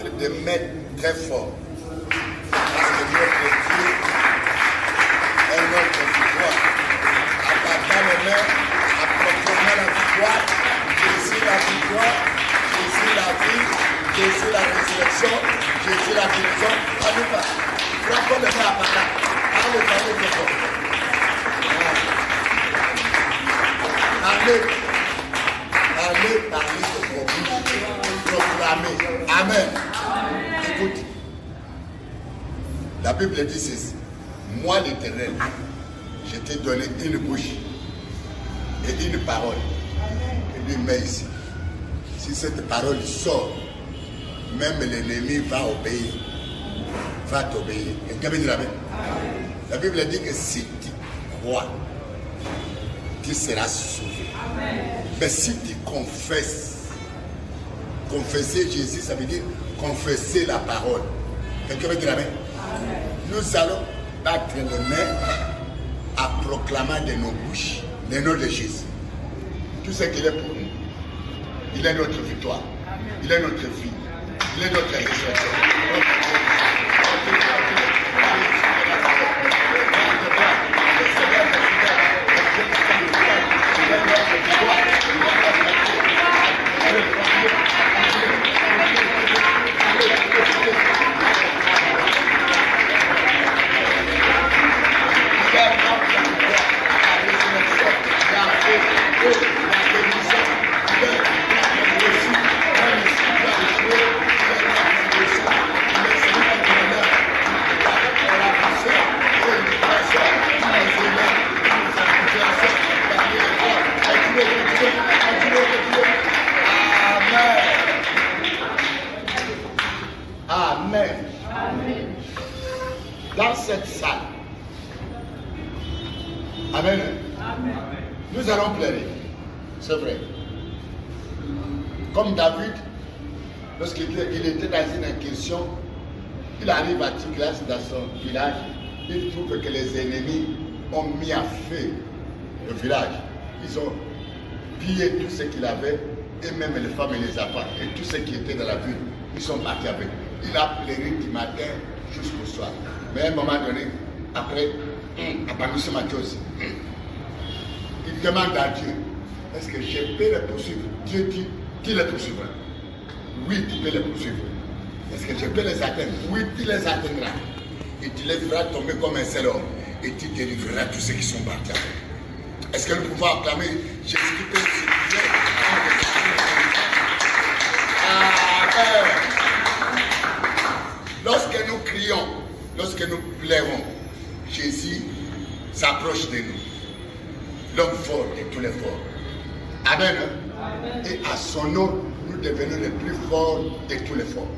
battre des mains très fort. Parce que notre Dieu est notre victoire. En battant les mains, en proclamant la victoire, Jésus la victoire, Jésus la vie, Jésus la résurrection, Jésus la guérison. Alléluia. Frappons les mains à Papa. Allez, parlez de toi. Allez, allez, parlez de vos bouches. Proclamez. Amen. Écoute. La Bible dit ceci. Moi, l'Éternel, je t'ai donné une bouche et une parole. Et lui met ici. Si cette parole sort, même l'ennemi va obéir. Va t'obéir. La Bible dit que si tu crois, tu seras sauvé. Mais si tu confesses, confesser Jésus, ça veut dire confesser la parole. Quelqu'un veut dire amen? Nous allons battre les mains à proclamer de nos bouches le nom de Jésus. Tout ce qu'il est pour nous. Il est notre victoire. Il est notre vie. Il est notre résurrection. Dans cette salle, amen. Amen. Nous allons pleurer, c'est vrai. Comme David, lorsqu'il était dans une incursion, il arrive à Tiglas dans son village, il trouve que les ennemis ont mis à feu le village. Ils ont pillé tout ce qu'il avait, et même les femmes et les enfants, et tout ce qui était dans la ville, ils sont partis avec. Il a pleuré du matin jusqu'au soir. Mais à un moment donné, après, à ce matin aussi, il demande à Dieu, est-ce que je peux les poursuivre? Dieu dit, tu les poursuivras. Oui, tu peux les poursuivre. Est-ce que je peux les atteindre? Oui, tu les atteindras. Et tu les feras tomber comme un seul homme. Et tu délivreras tous ceux qui sont partis avec. Est-ce que nous pouvons acclamer Jésus qui peut se dire? Amen. Lorsque nous crions, lorsque nous pleurons, Jésus s'approche de nous. L'homme fort de tous les forts. Amen. Amen. Et à son nom, nous devenons les plus forts de tous les forts.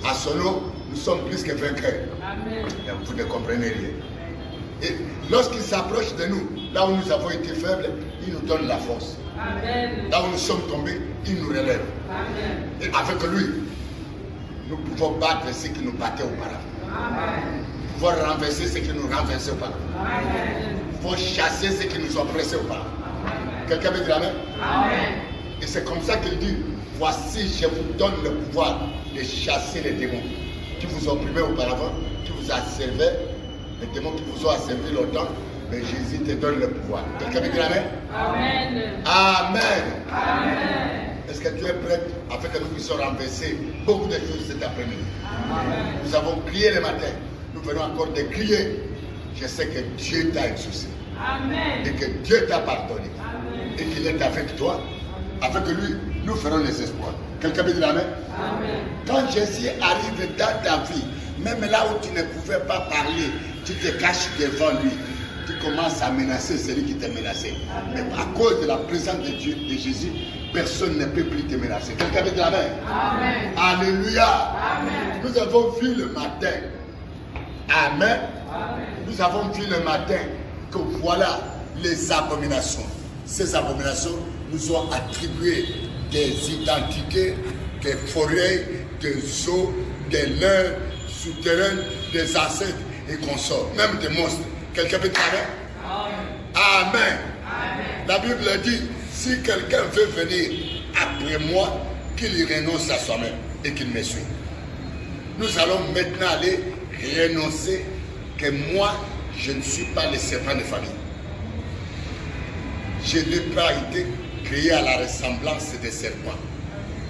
À son nom, nous sommes plus que vainqueurs. Amen. Et vous ne comprenez rien. Et lorsqu'il s'approche de nous, là où nous avons été faibles, il nous donne la force. Amen. Là où nous sommes tombés, il nous relève. Amen. Et avec lui, nous pouvons battre ceux qui nous battaient auparavant. Amen. Nous pouvons renverser ceux qui nous renversaient auparavant. Amen. Nous pouvons chasser ceux qui nous oppressaient auparavant. Quelqu'un veut dire amen? Amen. Et c'est comme ça qu'il dit, voici, je vous donne le pouvoir de chasser les démons qui vous opprimaient auparavant, qui vous asservaient, les démons qui vous ont asservi longtemps, mais Jésus te donne le pouvoir. Quelqu'un veut dire amen? Amen. Amen. Amen. Est-ce que tu es prête afin que nous puissions renverser beaucoup de choses cet après-midi? Nous avons crié le matin. Nous venons encore de crier. Je sais que Dieu t'a exaucé. Amen. Et que Dieu t'a pardonné. Amen. Et qu'il est avec toi. Avec lui, nous ferons les espoirs. Quelqu'un peut dire amen? Amen. Quand Jésus arrive dans ta vie, même là où tu ne pouvais pas parler, tu te caches devant lui. Tu commences à menacer celui qui t'a menacé. Mais à cause de la présence de Dieu, de Jésus, personne ne peut plus te menacer. Quelqu'un veut dire amen? Amen. Alléluia. Amen. Nous avons vu le matin. Amen. Amen. Nous avons vu le matin que voilà les abominations. Ces abominations nous ont attribué des identités, des forêts, des eaux, des leurs souterraines, des ancêtres et consorts, même des monstres. Quelqu'un peut dire amen? Amen. Amen. La Bible dit, si quelqu'un veut venir après moi, qu'il renonce à soi-même. et qu'il me suit. Nous allons maintenant aller renoncer que moi, je ne suis pas le serpent de famille. Je n'ai pas été créé à la ressemblance des serpents.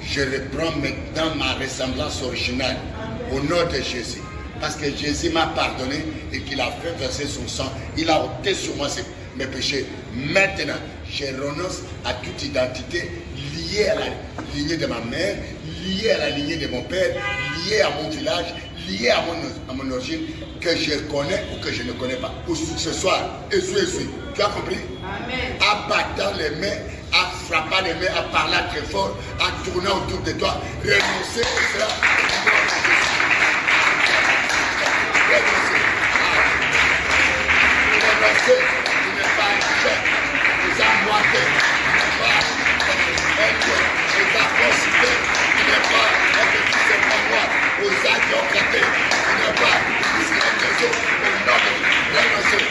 Je reprends maintenant ma ressemblance originale au nom de Jésus. Parce que Jésus m'a pardonné et qu'il a fait verser son sang. Il a ôté sur moi mes péchés. Maintenant, je renonce à toute identité liée à la lignée de ma mère, liée à la lignée de mon père, liée à mon village, liée à mon origine, que je connais ou que je ne connais pas. Pour ce soir, essuie. Tu as compris? Amen. En battant les mains, en frappant les mains, en parlant très fort, en tournant autour de toi, renoncer à cela. Renoncer, tu n'es pas un chef, tu es moité, tu n'es pas un dieu, tu es considéré, tu n'es pas un petit serpent noir, aux âges qui ont capté, tu n'es pas un des autres, au nom de renoncer,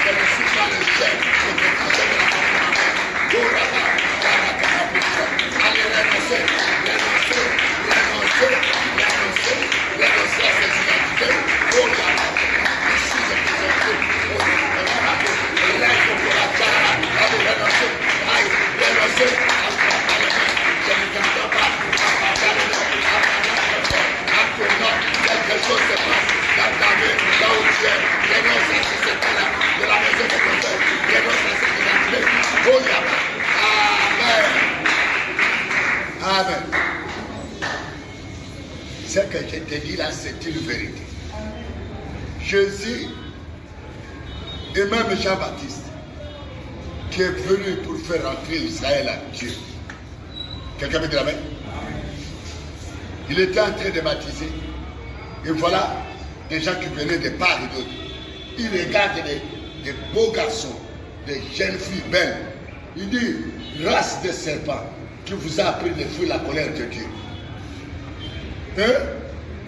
je ne suis pas le chef, je ne suis pas de la famille. Allez, renoncer à ces identités. Oh là là, ici je présente. Et là, il faut pour la cara. Allez, renoncer. Allez, renoncer. Je ne t'entends pas. En tournant, quelque chose se passe. Dans ta vie, là où tu es. Renonce à ces secteurs-là. De la maison de ton père. Renonce à ces identités. Oh là là. Amen. Ce que je te dis là, c'est une vérité. Jésus et même Jean-Baptiste, qui est venu pour faire entrer Israël à Dieu. Quelqu'un me dit la main? Il était en train de baptiser. Et voilà des gens qui venaient de part et d'autre. Il regarde des beaux garçons, des jeunes filles belles. Il dit, race de serpents, qui vous a appris de fuir la colère de Dieu. Hein?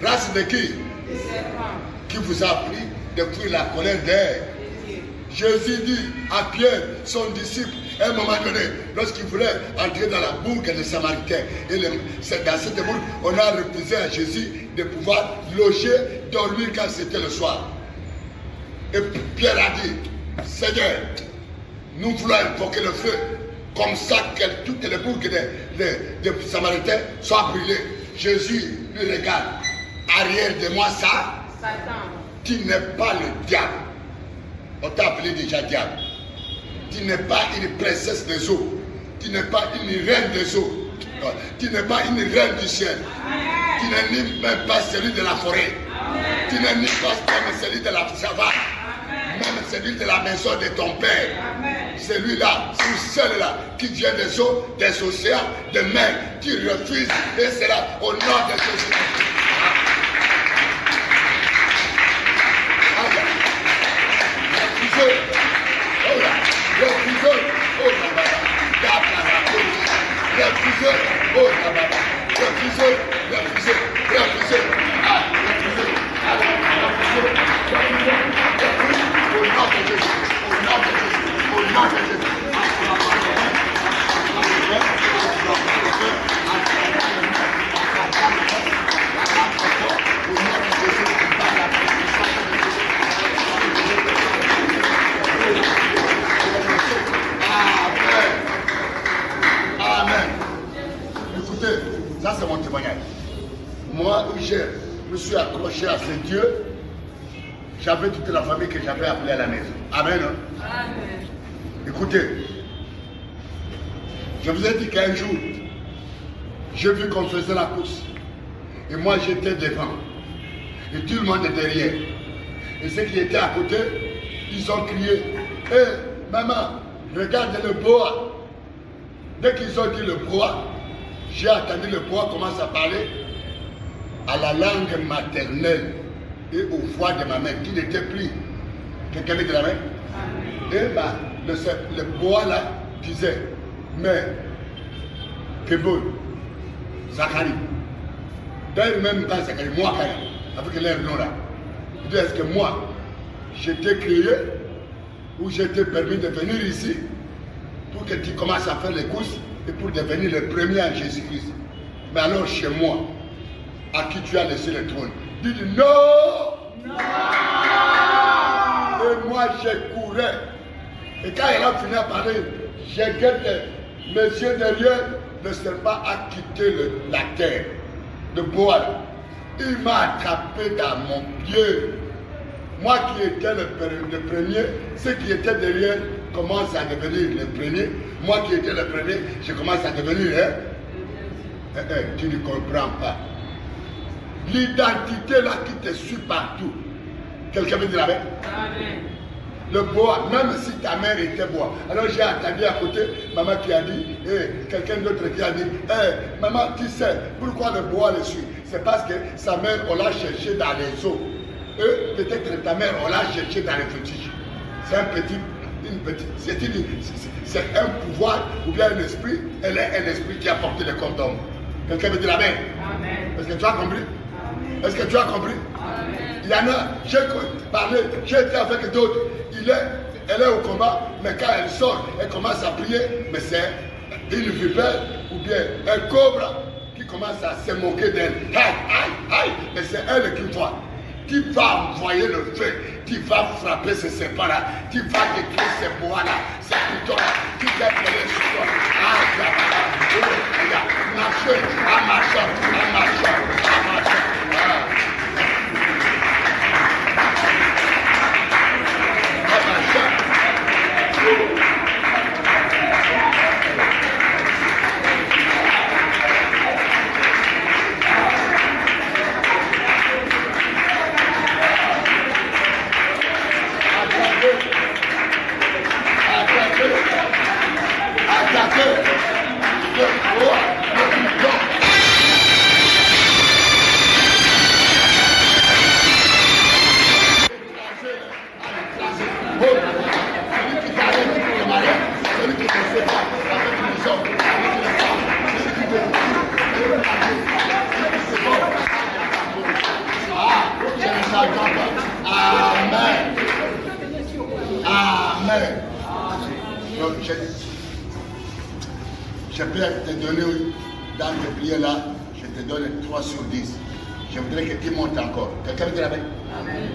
Race de qui? Des serpents. Qui vous a appris de fuir la colère de Dieu. Jésus dit à Pierre, son disciple, à un moment donné, lorsqu'il voulait entrer dans la bourg des Samaritains, et dans cette bourg, on a refusé à Jésus de pouvoir loger, dormir quand c'était le soir. Et Pierre a dit, Seigneur, nous voulons invoquer le feu, comme ça que toutes les bourgs des Samaritains soient brûlées. Jésus lui regarde, arrière de moi ça, Satan. Tu n'es pas le diable. On t'a appelé déjà diable. Tu n'es pas une princesse des eaux. Tu n'es pas une reine des eaux. Tu n'es pas une reine du ciel. Tu n'es même pas celui de la forêt. Tu n'es ni pas celui de la savane. Même celui de la maison de ton père. Celui-là, celui-là qui vient des eaux, des océans, des mers, tu refuses, et c'est là au nom de Jésus. Refusez, oh là, refusez, oh là, refusez, oh là, refusez, refusez, refusez, refusez, au nom de Jésus, au nom de Jésus. Au nom de Jésus. Amen. Écoutez, ça c'est mon témoignage. Moi, où je me suis accroché à ce Dieu, j'avais toute la famille que j'avais appelée à la maison. Amen. Amen. Écoutez, je vous ai dit qu'un jour, j'ai vu qu'on faisait la course. Et moi, j'étais devant. Et tout le monde est derrière. Et ceux qui étaient à côté, ils ont crié, « Hé, maman, regarde le boa. » Dès qu'ils ont dit le boa, j'ai entendu le boa commencer à parler à la langue maternelle et aux voix de ma mère, qui n'était plus. Quelqu'un met de la main? Et le bois là disait, mais Keboul, Zacharie, d'ailleurs même pas Zacharie, moi quand même, avec leur nom là, il dit, est-ce que moi, je t'ai créé, ou je t'ai permis de venir ici, pour que tu commences à faire les courses et pour devenir le premier en Jésus-Christ. Mais alors chez moi, à qui tu as laissé le trône, dis non! Non! Et moi je courais. Et quand elle a fini à parler, j'ai guetté mes yeux derrière, le serpent a quitté la terre de Boaz. Il m'a attrapé dans mon pied. Moi qui étais le premier, ceux qui étaient derrière commencent à devenir le premier. Moi qui étais le premier, je commence à devenir. Tu ne comprends pas. L'identité là qui te suit partout. Quelqu'un veut dire avec? Amen. Le bois, même si ta mère était bois. Alors j'ai entendu à côté maman qui a dit, quelqu'un d'autre qui a dit, maman, tu sais pourquoi le bois le suit? C'est parce que sa mère, on l'a cherché dans les eaux. Peut-être ta mère, on l'a cherché dans les fétiches. C'est c'est un pouvoir ou bien un esprit. Elle est un esprit qui a porté le corps d'homme. Quelqu'un veut dire amen? Est-ce que tu as compris? Est-ce que tu as compris? Amen. Il y en a, j'ai parlé, j'ai été avec d'autres. Elle est au combat, mais quand elle sort, elle commence à prier, mais c'est une vipère ou bien un cobra qui commence à se moquer d'elle. Aïe, aïe, aïe, mais c'est elle qui voit. Qui va envoyer le feu, qui va frapper ce serpent-là, qui va détruire ces bois-là, ces couteaux-là, qui va prendre sur toi. Marchez, en marchant, en marchant, en marchant. Amen. Amen. Donc, je peux te donner dans tes prières là, je te donne 3 sur 10. Je voudrais que tu montes encore. Quelqu'un veut dire amen? Amen.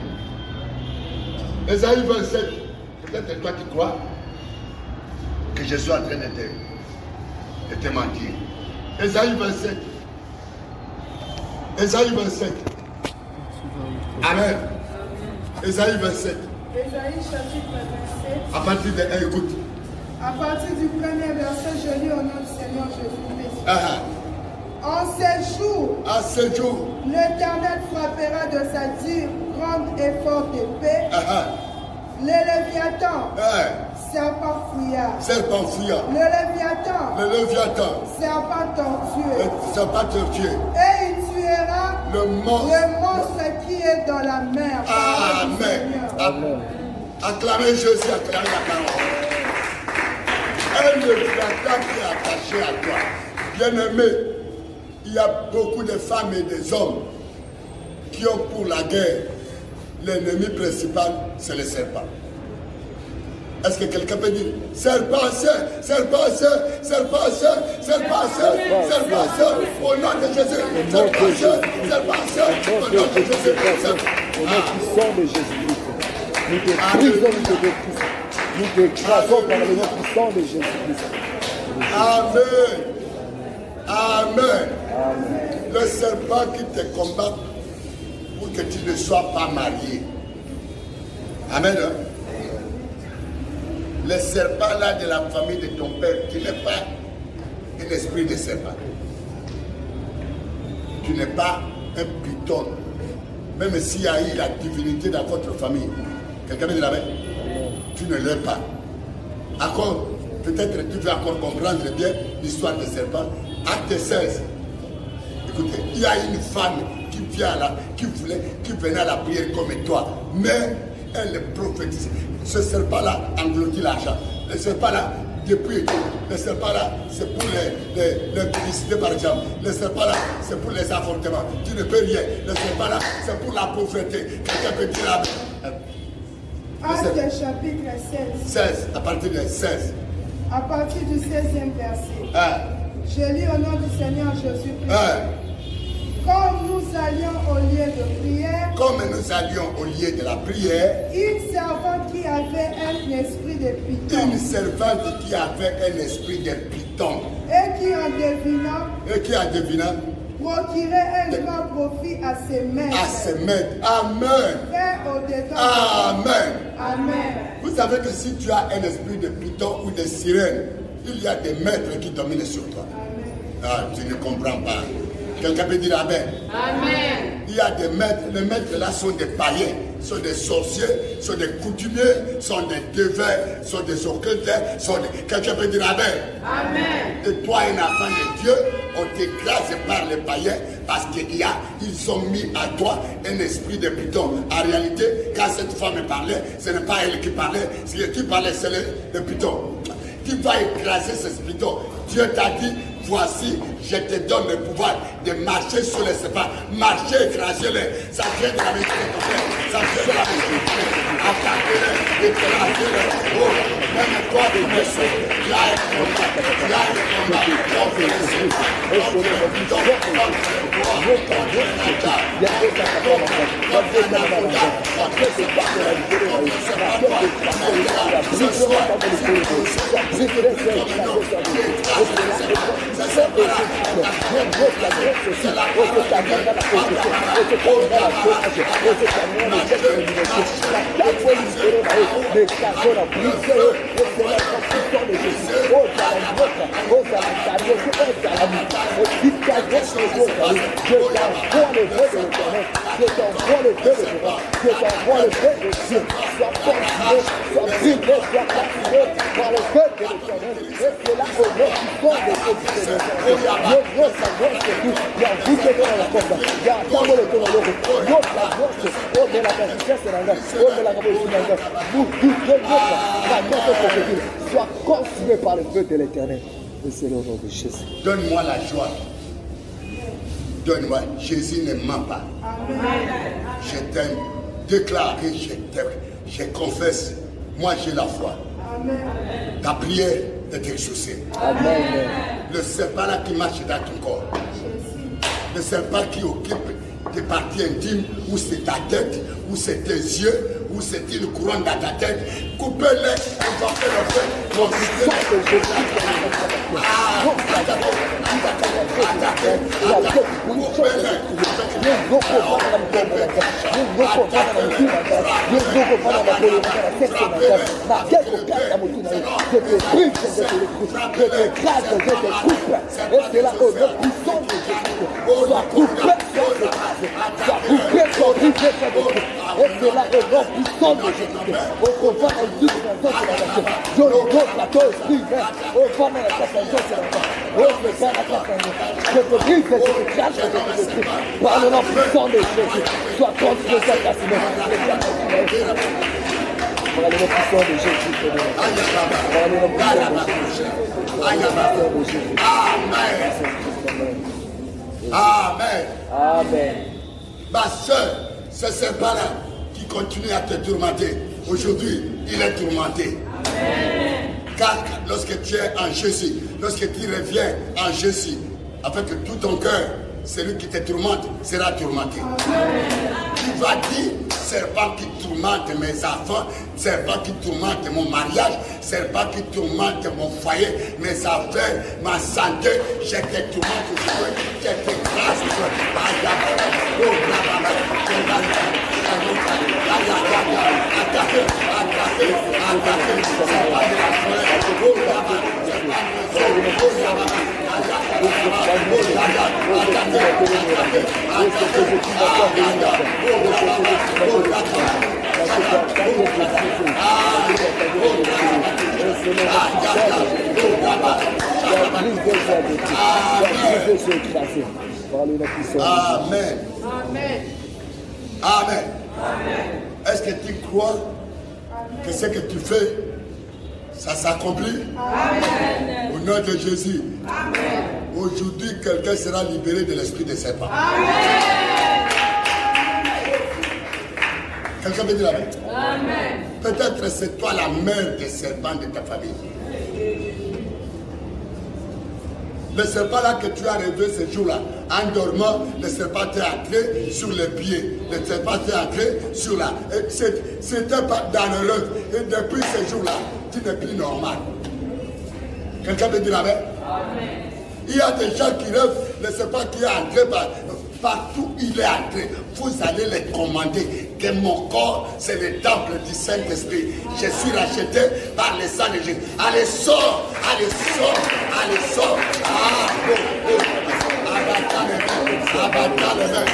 Ésaïe 27. Peut-être toi tu crois que je suis en train de te mentir. Ésaïe 27. Ésaïe 27. Amen. Ésaïe 27. Ésaïe chapitre 27. À partir de 1, écoute. À partir du premier verset, je lis au nom du Seigneur Jésus-Christ. En ces jours, l'Éternel frappera de sa dure, grande et forte épée les Léviathans, serpent fuyard. Le Léviathan, serpent tortueux. Et il tuera le monstre qui est dans la mer. Amen. Acclamez Jésus, acclamez la parole. Un Léviathan qui est attaché à toi. Bien-aimé, il y a beaucoup de femmes et des hommes qui ont pour la guerre, l'ennemi principal, c'est le serpent. Est-ce que quelqu'un peut dire serpent, au nom de Jésus, au nom de Jésus, au nom puissant de Jésus-Christ. Nous te brisons, nous te détruisons. Nous te écrasons par le nom puissant de Jésus-Christ. Amen. Amen. Le serpent qui te combat pour que tu ne sois pas marié. Amen. Le serpent là de la famille de ton père, tu n'es pas un esprit de serpent. Tu n'es pas un python. Même s'il y a eu la divinité dans votre famille. Quelqu'un me dit la main? Tu ne l'es pas. Encore, peut-être tu veux encore comprendre bien l'histoire des serpents. Acte 16. Écoutez, il y a une femme qui vient là, qui venait à la prière comme toi. Mais elle prophétise. Ce serpent-là engloutit l'argent. Le serpent-là, depuis, le serpent-là, c'est pour les publicités par exemple. Le serpent-là, c'est pour les avortements. Tu ne peux rien. Le serpent-là, c'est pour la pauvreté. Quelqu'un peut dire là. Actes chapitre 16. 16, à partir du 16. À partir du 16e verset. Je lis au nom du Seigneur Jésus-Christ. Comme nous allions au lieu de prière, de la prière, une servante qui avait un esprit de python, et qui en devinant, procurait un grand profit à ses maîtres. Amen. Amen. Amen. Vous savez que si tu as un esprit de python ou de sirène, il y a des maîtres qui dominent sur toi. Amen. Tu ne comprends pas. Quelqu'un peut dire Amen. Amen. Il y a des maîtres. Les maîtres là sont des païens, sont des sorciers, sont des coutumiers, sont des devins, sont des occultaires. Quelqu'un peut dire Amen. Amen. Et toi, un enfant de Dieu, on t'écrase par les païens parce qu'ils ont mis à toi un esprit de python. En réalité, quand cette femme parlait, ce n'est pas elle qui parlait. Ce qui parlait, c'est le python. Tu vas écraser ce python. Dieu t'a dit, voici, je te donne le pouvoir de marcher sur les serpents. Marcher, écraser-les. Ça vient de la maison de ton père. Ça vient de la maison de ton père. Attaquez-les, écrasez-les. Oh, même toi, tu me sais. Tu as un combat. Tu as un combat. Contre les serpents. Contre le python. Contre le bois. Contre le nata. Contre le napoda. Contre le serpent. Contre le serpent. Ce soir, Sois consumé par le feu de l'Éternel. C'est le nom de Jésus. Donne-moi la joie. Donne-moi. Jésus ne ment pas. Je t'aime. Déclare que je t'aime. Je confesse. Moi, j'ai la foi. Ta prière est exaucée. Amen. Le serpent là qui marche dans ton corps. Le serpent qui occupe tes parties intimes, ou c'est ta tête, ou c'est tes yeux, ou c'est une couronne dans ta tête. Coupez-les, on va faire le feu. Par le nom puissant de Jésus, sois contre cette assassinat. Par le nom puissant de Jésus. Par le nom puissant de Jésus. Amen. Amen. Amen. Ma soeur, ce serpent-là qui continue à te tourmenter, aujourd'hui, il est tourmenté. Amen. Car lorsque tu es en Jésus, lorsque tu reviens en Jésus, avec tout ton cœur, celui qui te tourmente sera tourmenté. Amen. Tu vas dire, serpent qui tourmente mes enfants, serpent qui tourmente mon mariage, serpent qui tourmente mon foyer, mes affaires, ma santé, je te tourmente, je t'écrase. Amen. Amen. Amen. Est-ce que tu crois que ce que tu fais, ça s'accomplit? Au nom de Jésus. Aujourd'hui, quelqu'un sera libéré de l'esprit de serpent. Quelqu'un peut dire Amen. Amen. Peut-être c'est toi la mère des serpents de ta famille. Le serpent là que tu as rêvé ce jour-là, en dormant, le serpent t'est entré sur les pieds. Le serpent t'est entré sur la... C'était pas dans le rêve. Et depuis ce jour-là, tu n'es plus normal. Quelqu'un peut dire amen? Il y a des gens qui rêvent, le serpent qui est entré partout il est entré. Vous allez les commander que mon corps, c'est le temple du Saint-Esprit. Je suis racheté par le sang de Jésus. Allez, sors, allez, sors, allez, sors. Ah, oh, oh. Abattez le mains, abattez le mains.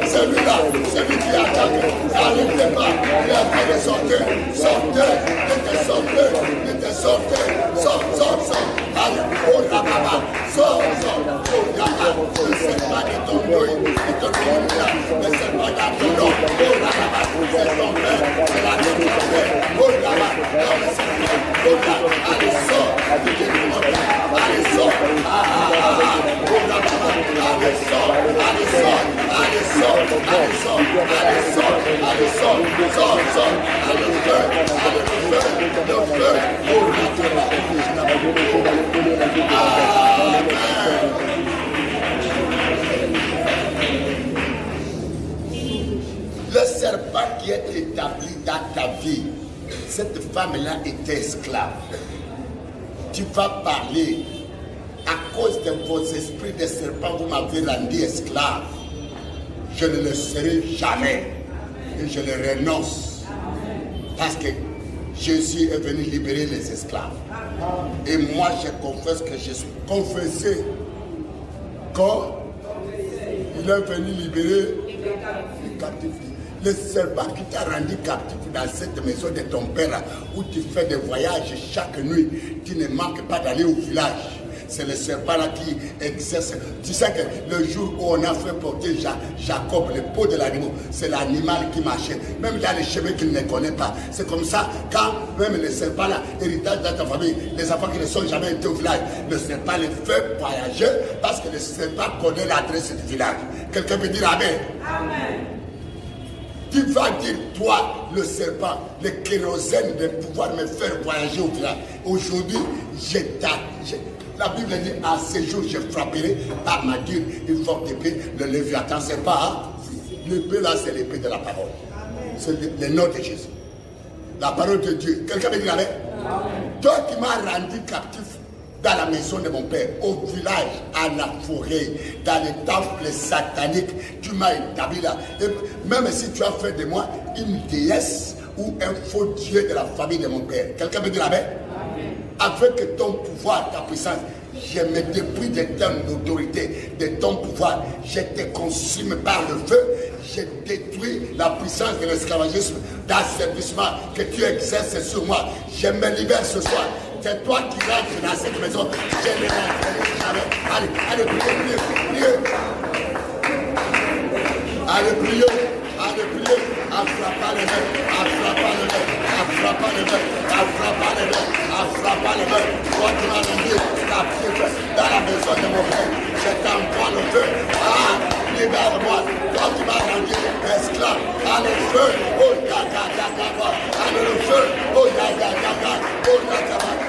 Celui-là, celui qui attaque, n'arrêtez pas, il est en train de sortir, sortez, sortez, sortez, allez, oh la baba, sors, oh yama, ne sais pas de ton bruit, de ton bruit, ne sais pas de ton nom, oh la baba, c'est ton père, c'est la vie de ton père, oh la baba, non mais c'est toi, oh la baba, allez, sors, allez, sors, oh la baba, allez, sors, allez, sors, allez, sors, allez, sors, allez, sors, allez, sors, sors, sors, allez, le feu, oh la baba, le serpent qui est établi dans ta vie, cette femme-là était esclave. Tu vas parler, à cause de vos esprits de serpent, vous m'avez rendu esclave. Je ne le serai jamais. Et je le renonce. Parce que Jésus est venu libérer les esclaves. Et moi, je confesse que je suis confessé quand il est venu libérer les captifs. Le serpent qui t'a rendu captif dans cette maison de ton père, où tu fais des voyages chaque nuit, tu ne manques pas d'aller au village. C'est le serpent là qui exerce. Tu sais que le jour où on a fait porter Jacob, le pot de l'animal, c'est l'animal qui marchait. Même il y a des chemins qu'il ne connaît pas. C'est comme ça, quand même le serpent là, héritage dans ta famille, les enfants qui ne sont jamais été au village, le serpent les fait voyager parce que le serpent connaît l'adresse du village. Quelqu'un peut dire amen. Amen. Tu vas dire, toi, le serpent, le kérosène de pouvoir me faire voyager au village. Aujourd'hui, la Bible dit, à ce jour, je frapperai par ma dure une forte épée. Le Léviathan, c'est pas, l'épée là, c'est l'épée de la parole. C'est le nom de Jésus. La parole de Dieu. Quelqu'un me dit amen? Toi qui m'as rendu captif dans la maison de mon père, au village, à la forêt, dans les temples sataniques, tu m'as établi là. Et même si tu as fait de moi une déesse ou un faux dieu de la famille de mon père. Quelqu'un me dit amen? Avec ton pouvoir, ta puissance, je me dépouille de ton autorité, de ton pouvoir. Je te consume par le feu. Je détruis la puissance de l'esclavagisme, d'asservissement que tu exerces sur moi. Je me libère ce soir. C'est toi qui rentres dans cette maison. Je ne rentrerai jamais. Allez, priez. Allez, priez. Allez, priez. À frapper les mains. À frapper les mains. À frapper les mains. À frapper les mains. À frapper les mains. Toi qui m'as rendu captif dans la maison de mon père. Je t'envoie le feu. Ah, libère-moi. Toi qui m'as rendu esclave. Allez, le feu. Oh, allez, le feu. Oh, oh,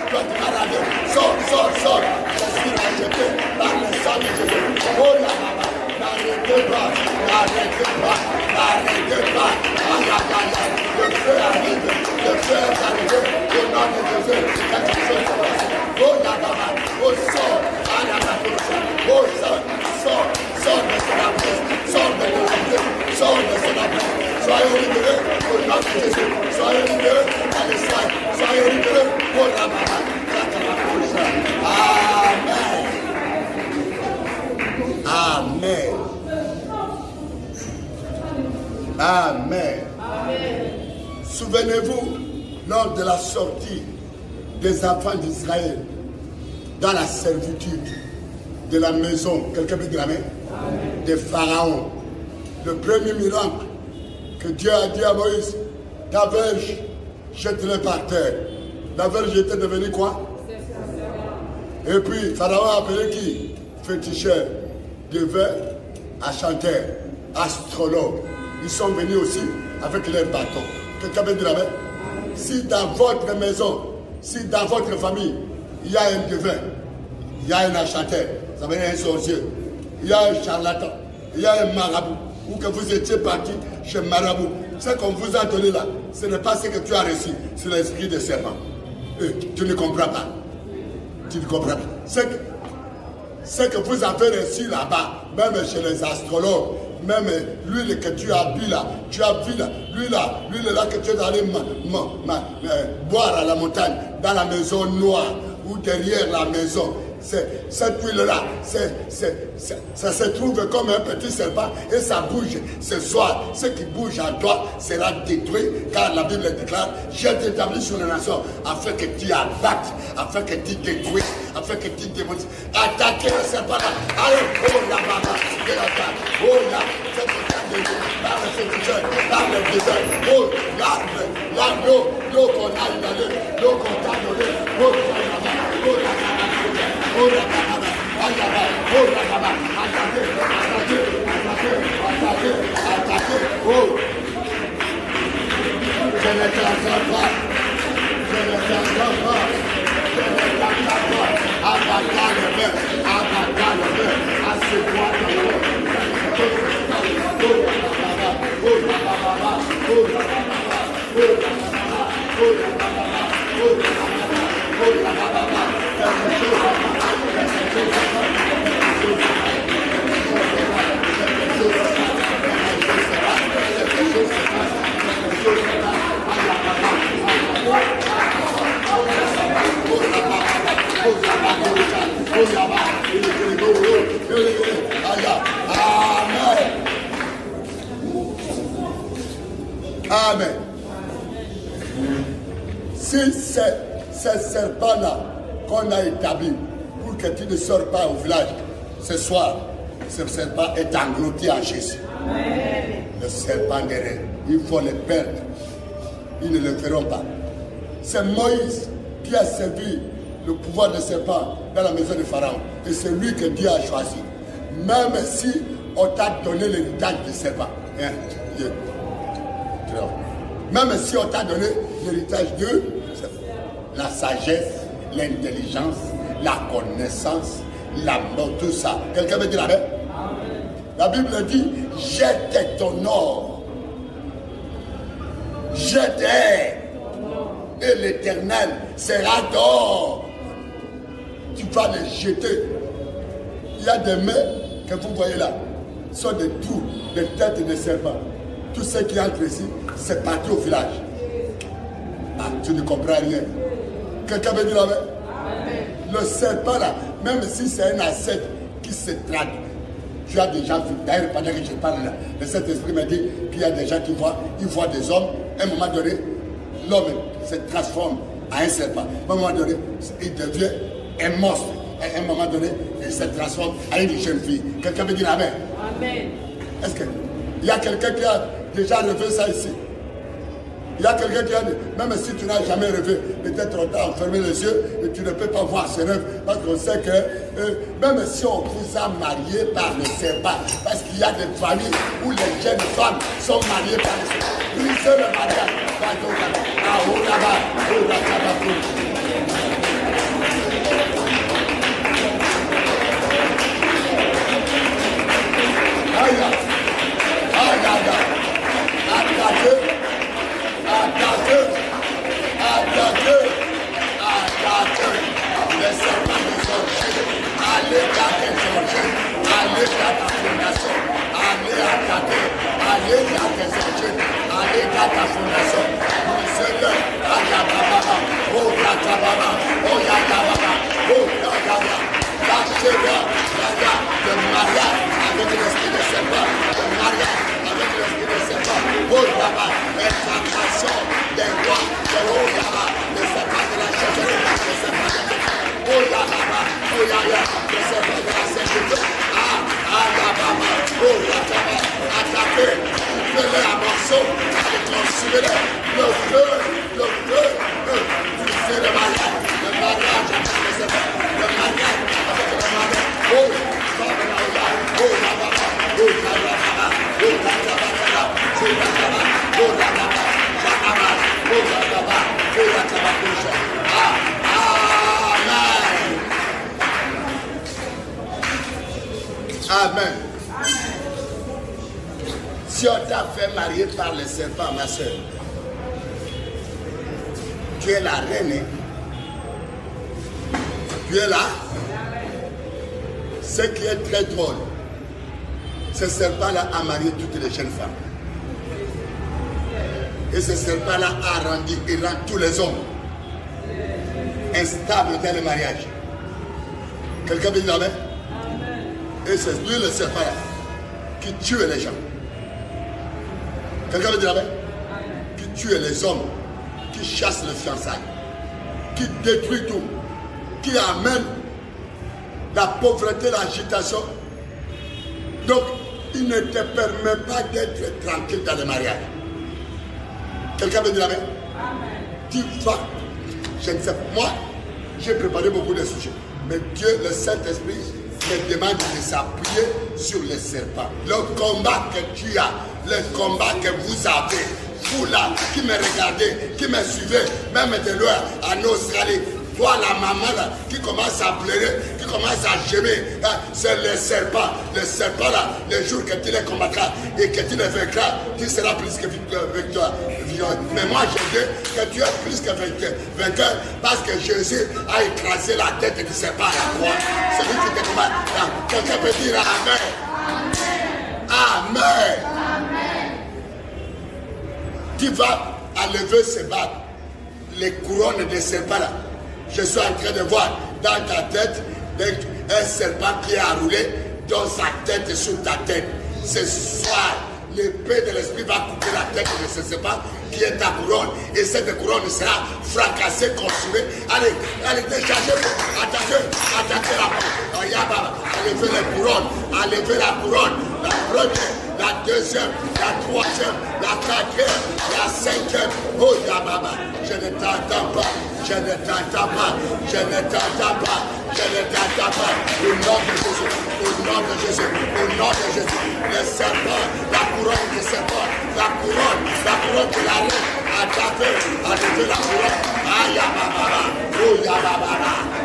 toi qui m'as rendu. Sors. Je suis racheté par le sang de Jésus. Oh, n'arrêtez pas. Le feu arrive, est arrivé, au nom de Jésus, quelque chose se passe. Oh la baba, oh sors, à la baba, oh sors de son absence, sors de son absence, soyez libérés, au nom de Jésus, soyez libérés, allez, soyez libérés, oh la baba, Amen. Souvenez-vous, lors de la sortie des enfants d'Israël dans la servitude de la maison, quelqu'un peut dire la main, de Pharaon. Le premier miracle que Dieu a dit à Moïse, ta verge, jette-le par terre. La verge était devenue quoi? Et puis Pharaon a appelé qui? Féticheur, devin, achanteur, astrologue. Ils sont venus aussi avec leurs bâtons. Quelqu'un peut dire la main? Si dans votre maison, si dans votre famille, il y a un devin, il y a un achanteur, ça veut dire un sorcier, il y a un charlatan, il y a un marabout, ou que vous étiez parti chez marabout, ce qu'on vous a donné là, ce n'est pas ce que tu as reçu, c'est l'esprit de serpent. Tu ne comprends pas. Tu ne comprends pas. Ce que vous avez reçu là-bas, même chez les astrologues, même l'huile que tu as bu là, l'huile là que tu es allé boire à la montagne, dans la maison noire ou derrière la maison. Cette huile-là, ça se trouve comme un petit serpent et ça bouge. Ce soir, ce qui bouge en toi sera détruit, car la Bible déclare, j'ai établi sur les nations afin que tu abattes, afin que tu détruises, afin que tu démolises. Attaquez le serpent là. Allez, oh la maman, oh là, c'est par le féticheur, par le désert, oh l'arbre, l'eau qu'on a inhalée, l'eau qu'on t'a donnée, oh la maman, oh la maman. Oh la baba, oh la baba, attaquez, oh. Je ne t'entends pas, abattez le feu, assieds-toi dans le feu. Oh la baba, oh la baba, oh la baba, oh la baba, oh la baba, oh la baba, Amen. Si c'est serpent-là qu'on a établi pour que tu ne sors pas au village, ce soir, ce serpent est englouti en Jésus. Amen. Le serpent des reins, il faut le perdre. Ils ne le feront pas. C'est Moïse qui a servi le pouvoir de serpent dans la maison de Pharaon. Et c'est lui que Dieu a choisi. Même si on t'a donné l'héritage du serpent. Même si on t'a donné l'héritage de la sagesse, l'intelligence, la connaissance, l'amour, tout ça. Quelqu'un veut dire la même? La Bible dit, jette ton or. Jette. Et l'Éternel sera d'or. Tu vas les jeter. Il y a des mains que vous voyez là. Ce sont des trous, des têtes de serpents. Tout ce qui entre ici, c'est parti au village. Ah, tu ne comprends rien. Quelqu'un veut dire la même? Le serpent là, même si c'est un ascète qui se traque, tu as déjà vu. D'ailleurs, pendant que je parle là, le Saint-Esprit m'a dit qu'il y a des gens qui voient, ils voient des hommes. À un moment donné, l'homme se transforme en un serpent. À un moment donné, il devient un monstre. À un moment donné, il se transforme en une jeune fille. Quelqu'un veut dire Amen? Amen. Est-ce qu'il y a quelqu'un qui a déjà rêvé ça ici? Il y a quelqu'un qui a dit, même si tu n'as jamais rêvé, peut-être on t'a enfermé les yeux et tu ne peux pas voir ce rêve, parce qu'on sait que même si on vous a marié par le serpent, parce qu'il y a des familles où les jeunes femmes sont mariées par le serpent, brisez le mariage. le feu, le feu, c'est le mariage avec le serpent, le mariage avec le mariage. Oh, Amen. Si on t'a fait marier par le serpent, ma soeur, tu es la reine. Tu es là. Ce qui est très drôle, ce serpent-là a marié toutes les jeunes femmes. Et ce serpent-là a rendu, il rend tous les hommes instables dans le mariage. Quelqu'un peut dire amen? Et c'est lui le serpent-là qui tue les gens. Quelqu'un peut dire amen? Qui tue les hommes, qui chasse les fiançailles, qui détruit tout, qui amène la pauvreté, l'agitation. Donc, il ne te permet pas d'être tranquille dans le mariage. Quelqu'un veut dire amen? Tu vas, je ne sais pas, moi, j'ai préparé beaucoup de sujets. Mais Dieu, le Saint-Esprit, me demande de s'appuyer sur les serpents. Le combat que tu as, le combat que vous avez, vous là, qui me regardez, qui me suivez, même de loin en Australie, toi la maman là, qui commence à pleurer, qui commence à gémir, hein, c'est le serpent. Le serpent là, le jour que tu les combattras et que tu les vaincras, tu seras plus que victoire. Mais moi je dis que tu es plus que vainqueur parce que Jésus a écrasé la tête du serpent à la croix. C'est lui qui te combat. Quelqu'un peut dire Amen. Amen. Amen. Tu vas enlever ces babes, les couronnes des serpents là. Je suis en train de voir dans ta tête un serpent qui a roulé dans sa tête et sur ta tête. Ce soir, l'épée de l'esprit va couper la tête de ce serpent qui est ta couronne. Et cette couronne sera fracassée, consumée. Allez, allez, déchargez, attaquez la porte. Enlevez les couronnes, enlevez la couronne. La première, la deuxième, la troisième, la quatrième, la cinquième. Oh, Yababa, je ne t'entends pas. Je ne t'entends pas, je ne t'entends pas, je ne t'entends pas. Au nom de Jésus, au nom de Jésus, au nom de Jésus. Le serpent, la couronne du serpent, la couronne de la reine. Attaquez, enlevez la couronne. Aïe, Yababa, oh Yababa,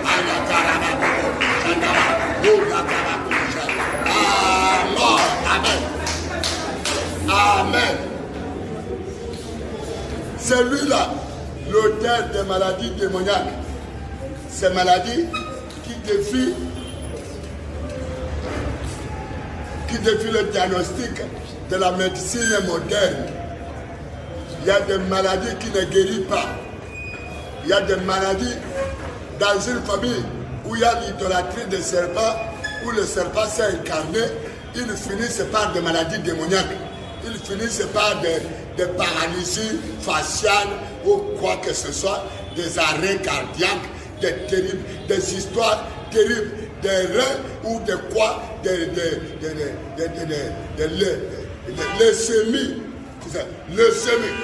aïe, Yababa, oh Yababa. Amen. Amen. Celui-là, l'auteur des maladies démoniaques, ces maladies qui défient le diagnostic de la médecine moderne. Il y a des maladies qui ne guérissent pas. Il y a des maladies dans une famille où il y a l'idolâtrie des serpents, où le serpent s'est incarné, ils finissent par des maladies démoniaques. Ils finissent par des paralysies faciales ou quoi que ce soit, des arrêts cardiaques, des histoires terribles, des reins ou de quoi, des leucémies. Leucémie.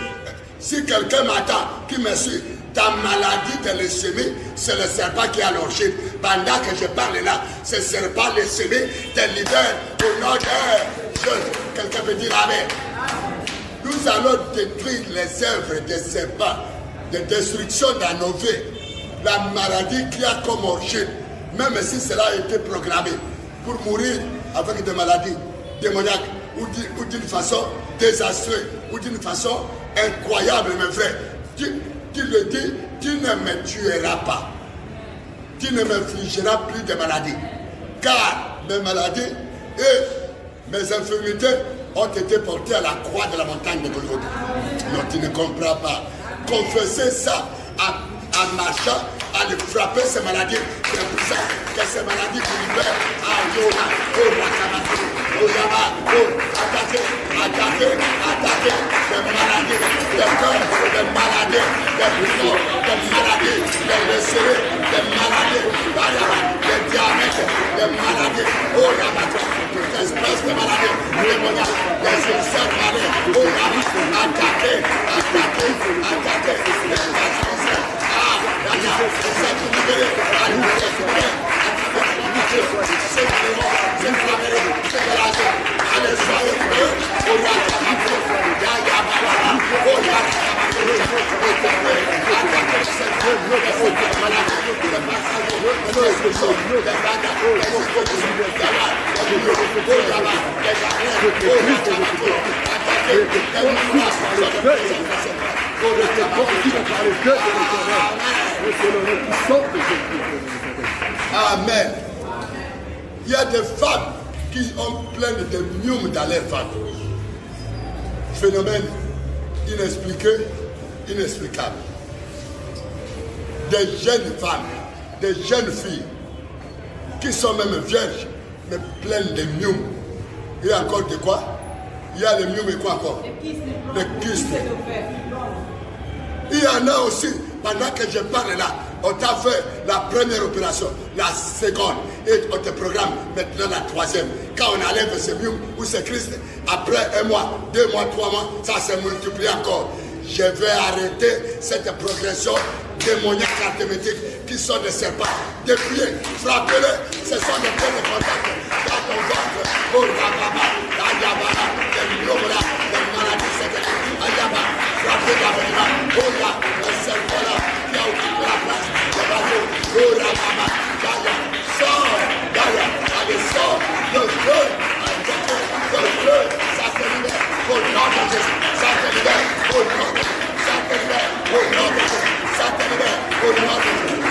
Si quelqu'un m'attend, qui me suit, ta maladie de leucémie, c'est le serpent qui a l'origine. Pendant que je parle là, ce serpent leucémie te libère au nom de Dieu. Quelqu'un peut dire Amen. Nous allons détruire les œuvres des serpents, de destruction dans nos vies. La maladie qui a comme origine, même si cela a été programmé pour mourir avec des maladies démoniaques ou d'une façon désastreuse ou d'une façon incroyable, mes frères. Tu le dis, tu ne me tueras pas. Tu ne m'infligeras plus de maladies. Car mes maladies et mes infirmités ont été portées à la croix de la montagne de Golgotha. Non, tu ne comprends pas. Confessez ça en marchant, à lui frapper ces maladies. C'est pour ça que ces maladies vous libèrent. Ah, Yola, oh, Rakamati, oh, Yama, oh, attaquez, des maladies, des cœurs, des maladies, des boutons, des maladies, des leucémies, des maladies, des diabètes, des maladies, oh, Yamato, toute espèce de maladies, des ulcères malades, oh, Yama, attaquez, Amen. Il y a des femmes qui ont plein de myomes dans les femmes. Phénomène inexpliqué, inexplicable. Des jeunes femmes, des jeunes filles qui sont même vierges, mais pleines de myomes. Il y a encore de quoi? Il y a les myomes et quoi encore? Les kystes. Il y en a aussi, pendant que je parle là, on t'a fait la première opération, la seconde, et on te programme maintenant la troisième. Quand on enlève ce myomes ou ce kyste, après 1 mois, 2 mois, 3 mois, ça se multiplie encore. Je vais arrêter cette progression démoniaque arithmétique qui sont des serpents, des pieds, frappez-les, ce sont des pieds de contact. Dans ton ventre, oh Rababa, Ayabara, des myomes là, des maladies secrètes, Ayaba, frappez d'Avenima, oh là, le serpent là, qui a occupé la place, des bateaux, oh Rababa, Yaya, sors, Yaya, allez, sors, le feu, le feu, ça te libère, au nom de Jésus, ça te libère, au nom de Jésus, ça te libère, au nom de Jésus, ça te libère, au nom de Jésus.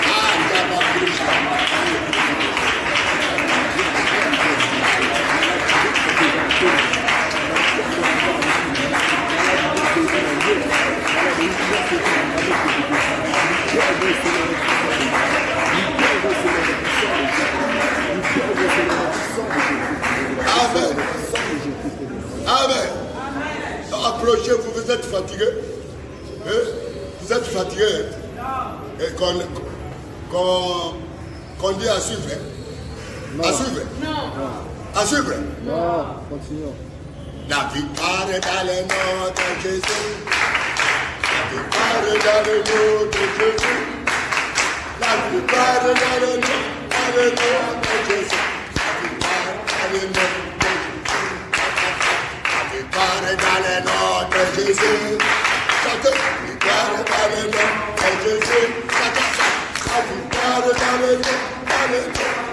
Amen. Amen. Approchez-vous, vous êtes fatigué. Vous êtes fatigué. Et qu'on dit à suivre. Non. À suivre. Non. À suivre. Non, continuons. La victoire est dans le nom de Jésus. La victoire est dans le nom de Jésus. La victoire est dans le nom de Jésus. La victoire est dans le nom de Jésus. La victoire est dans le nom de Jésus. Chantez. La victoire est dans le nom de Jésus. La victoire est dans le nom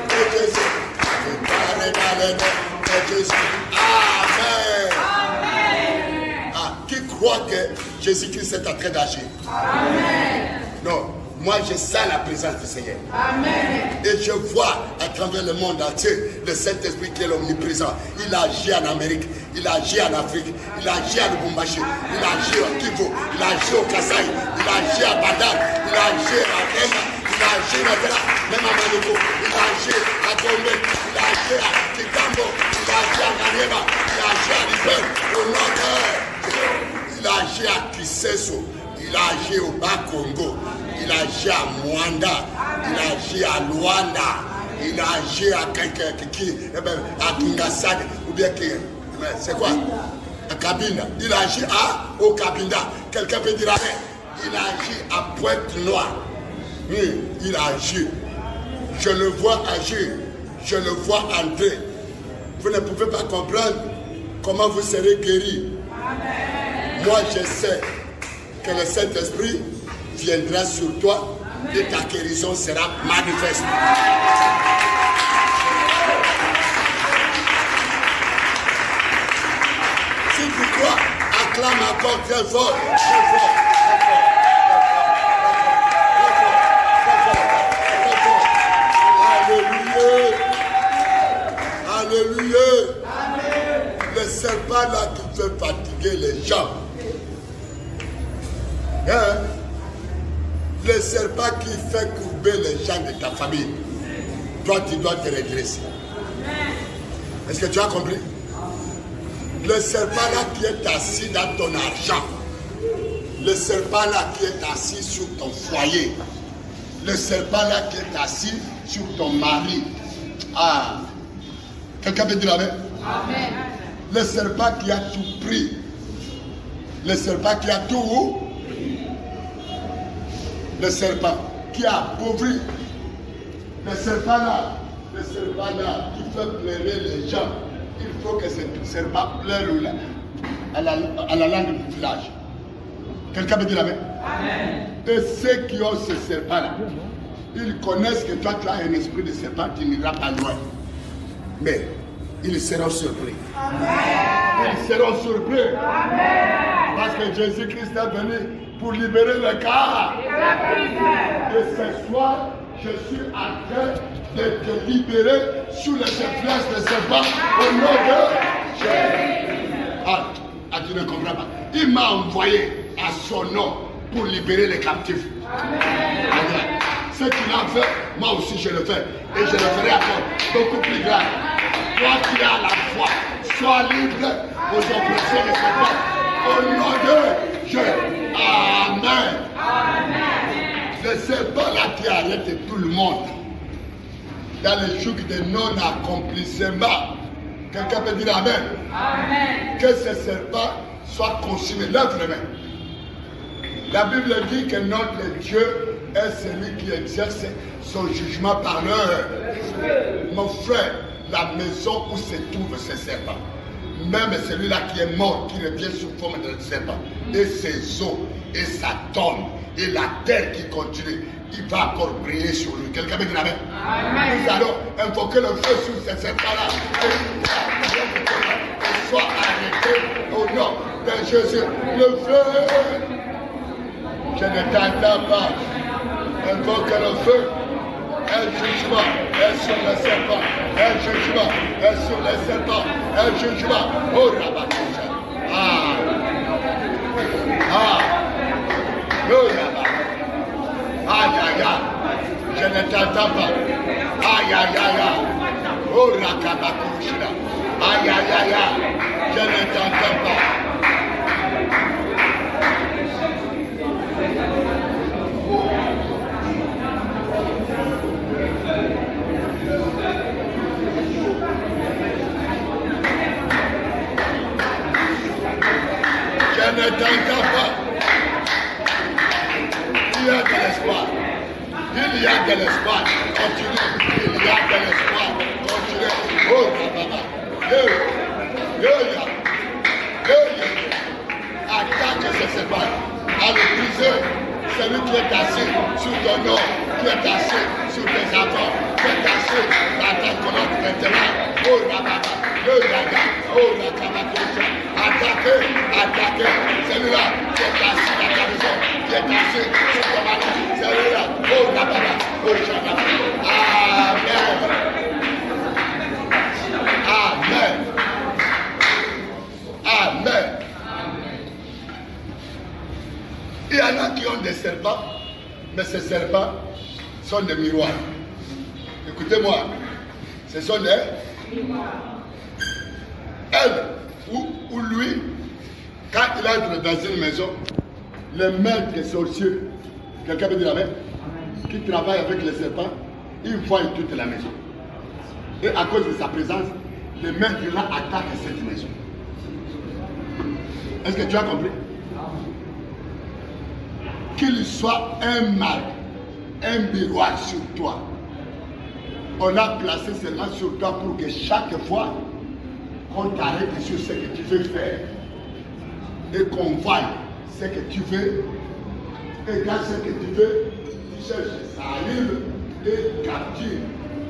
de Jésus. La victoire est dans le nom de Jésus. Amen. Amen. Ah, qui croit que Jésus-Christ est en train d'agir? Amen. Non, moi je sens la présence du Seigneur. Amen. Et je vois à travers le monde entier le Saint-Esprit qui est l'omniprésent. Il agit en Amérique, il agit en Afrique, il agit à Lubumbashi, il agit au Kivu, il agit au Kasaï, il agit à Badar, il agit à Kenya, il agit même à Maniko, il agit à Gombe, il agit à Kikambo, il agit à Maniema, il agit à Libère, au nord, il agit à Kiseso, il agit au Bas-Congo, il agit à Mwanda, il agit à Luanda, il agit à à Kingasade, ou bien c'est quoi? À Kabinda. Il agit au Kabinda. Quelqu'un peut dire amen. Il agit à Pointe-Noire. Il agit. Je le vois agir. Je le vois entrer. Vous ne pouvez pas comprendre comment vous serez guéri. Amen. Moi, je sais que le Saint-Esprit viendra sur toi et ta guérison sera manifeste. Si tu crois, acclame encore très fort, très fort. Alléluia. Alléluia. Le serpent là qui fait fatiguer les gens. Hein? Le serpent qui fait courber les gens de ta famille. Toi, tu dois te redresser. Est-ce que tu as compris? Le serpent là qui est assis dans ton argent. Le serpent là qui est assis sur ton foyer. Le serpent là qui est assis sur ton mari. Ah. Quelqu'un peut dire amen? Amen. Le serpent qui a tout pris. Le serpent qui a tout. Le serpent qui a appauvri. Le serpent là qui fait pleurer les gens. Il faut que ce serpent pleure là, à la langue du village. Quelqu'un peut dire amen? Amen. Et ceux qui ont ce serpent là, ils connaissent que toi tu as un esprit de serpent, tu n'iras pas loin. Mais ils seront surpris. Amen. Ils seront surpris. Amen. Parce que Jésus-Christ est venu pour libérer le cœur. Et ce soir, je suis en train de te libérer sous les influences de serpent au nom de Jésus. Tu ne comprends pas. Il m'a envoyé à son nom pour libérer les captifs. Amen. Ce qu'il a fait, moi aussi je le fais. Et je le ferai encore beaucoup plus grave. Toi qui as la foi, sois libre aux oppressions des serpents. Au nom de Jésus. Amen. Le serpent là qui arrête tout le monde. Dans le joug de non-accomplissement. Quelqu'un peut dire Amen. Amen. Que ce serpent soit consumé. Lève les mains. La Bible dit que notre Dieu est celui qui exerce son jugement par l'heure. Mon frère, la maison où se trouve ce serpent, même celui-là qui est mort, qui revient sous forme de serpent, et ses os, et sa tombe, et la terre qui continue, il va encore briller sur lui. Quelqu'un me dit Amen. Nous allons invoquer le feu sur ce serpent-là. Et soit arrêté au nom de Jésus. Le feu. Je ne t'entends pas. Invoque le feu. Un jugement est sur le serpent. Un jugement est sur le serpent. Un jugement. Oh, Rabakusha. Oh, Rabakusha. Aïe, aïe, aïe. Je ne t'entends pas. Aïe, aïe, aïe, aïe. Oh, Rakabakushina. Aïe, aïe, aïe, aïe. Je ne t'entends pas. Je ne t'entends pas. Il y a de l'espoir. Il y a de l'espoir. Continue. Il y a de l'espoir. Continue. Oh, papa. Attaque ce serpent. À le briser. Celui qui est assis sur ton nom, qui est assis sur tes enfants, qui est assis dans ta colonne maintenant. Oh, Rababa. Oh, attaquez, attaquez. Celui-là qui est assis dans ta maison, qui est assis sur ton mari. Celui-là. Oh, Rababa. Oh, Shababa. Amen. Amen. Amen. Il y en a qui ont des serpents, mais ces serpents sont des miroirs. Écoutez-moi, ce sont des miroirs. Elle ou lui, quand il entre dans une maison, le maître sorcier, quelqu'un peut dire Amen, qui travaille avec les serpents, il voit toute la maison. Et à cause de sa présence, le maître là attaque cette maison. Est-ce que tu as compris? Qu'il soit un mal, un miroir sur toi. On a placé cela sur toi pour que chaque fois qu'on t'arrête sur ce que tu veux faire et qu'on voie ce que tu veux et dans ce que tu veux, tu cherches, ça arrive et capture,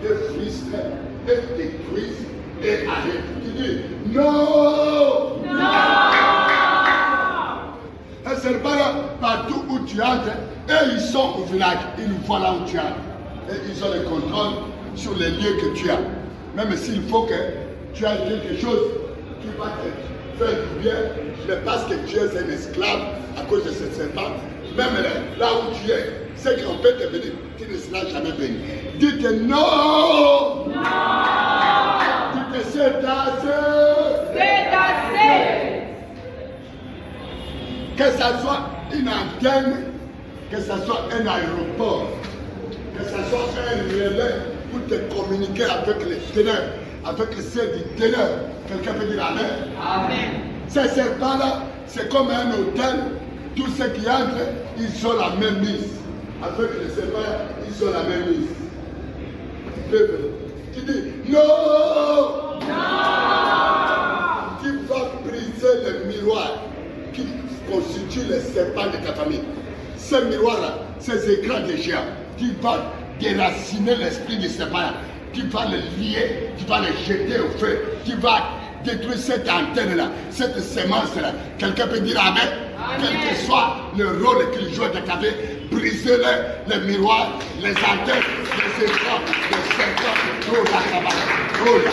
et frustre, et détruise et arrête. Tu dis non! Non! Un serpent là, partout où tu entres, et ils sont au village, ils voient là où tu entres. Et ils ont le contrôle sur les lieux que tu as. Même s'il faut que tu aies quelque chose qui va te faire du bien, mais parce que tu es un esclave à cause de ce serpent, même là où tu es, c'est qu'on peut te bénir, tu ne seras jamais béni. Dites non! Non! Dites c'est assez! C'est assez! Que ça soit une antenne, que ça soit un aéroport, que ça soit un relais pour te communiquer avec les ténèbres, avec les cieux du ténèbre. Quelqu'un peut dire Amen. Amen. Ces serpents-là, c'est comme un hôtel. Tous ceux qui entrent, ils ont la même mise. Avec les serpents, ils ont la même mise. Tu dis non! Non! Tu vas briser le miroir qui constitue les serpents de ta famille. Ces miroirs-là, ces écrans de géants, tu vas déraciner l'esprit du serpent. Tu vas le lier, tu vas le jeter au feu. Tu vas détruire cette antenne-là, cette semence-là. Quelqu'un peut dire Amen. Quel que soit le rôle qu'il joue de ta vie, brisez les miroirs, les antennes, les écrans, les serpents. Oh là, là-bas. Oh là.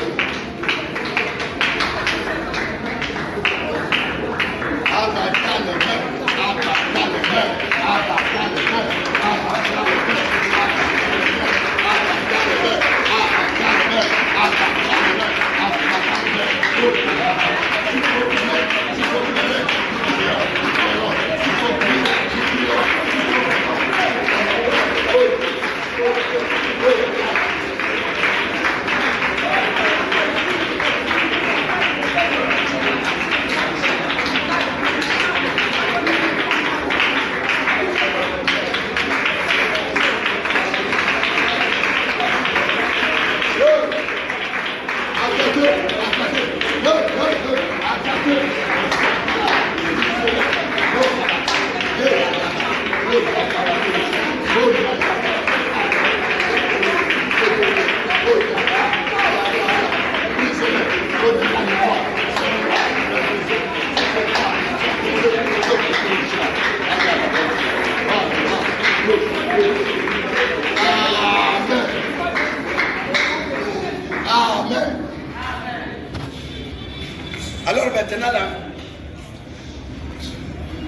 Alors maintenant là,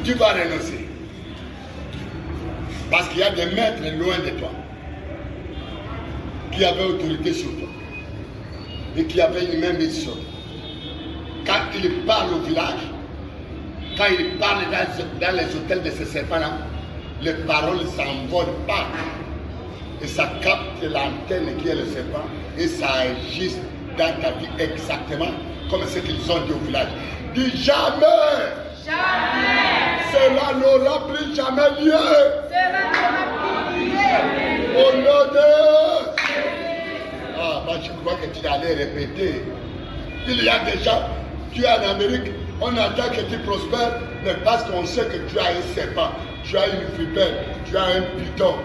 tu vas renoncer. Parce qu'il y a des maîtres loin de toi qui avaient autorité sur toi et qui avaient une main mise sur toi. Quand ils parlent au village, quand ils parlent dans les hôtels de ces serpents-là, les paroles s'envolent pas. Et ça capte l'antenne qui est le serpent et ça agit dans ta vie exactement comme ce qu'ils ont dit au village. Dis jamais! Jamais! Cela n'aura plus jamais lieu! Cela n'aura plus lieu! Au nom de... Ah, moi je crois que tu allais répéter. Il y a des gens, tu es en Amérique, on attend que tu prospères, mais parce qu'on sait que tu as un serpent, tu as une vipère, tu as un python,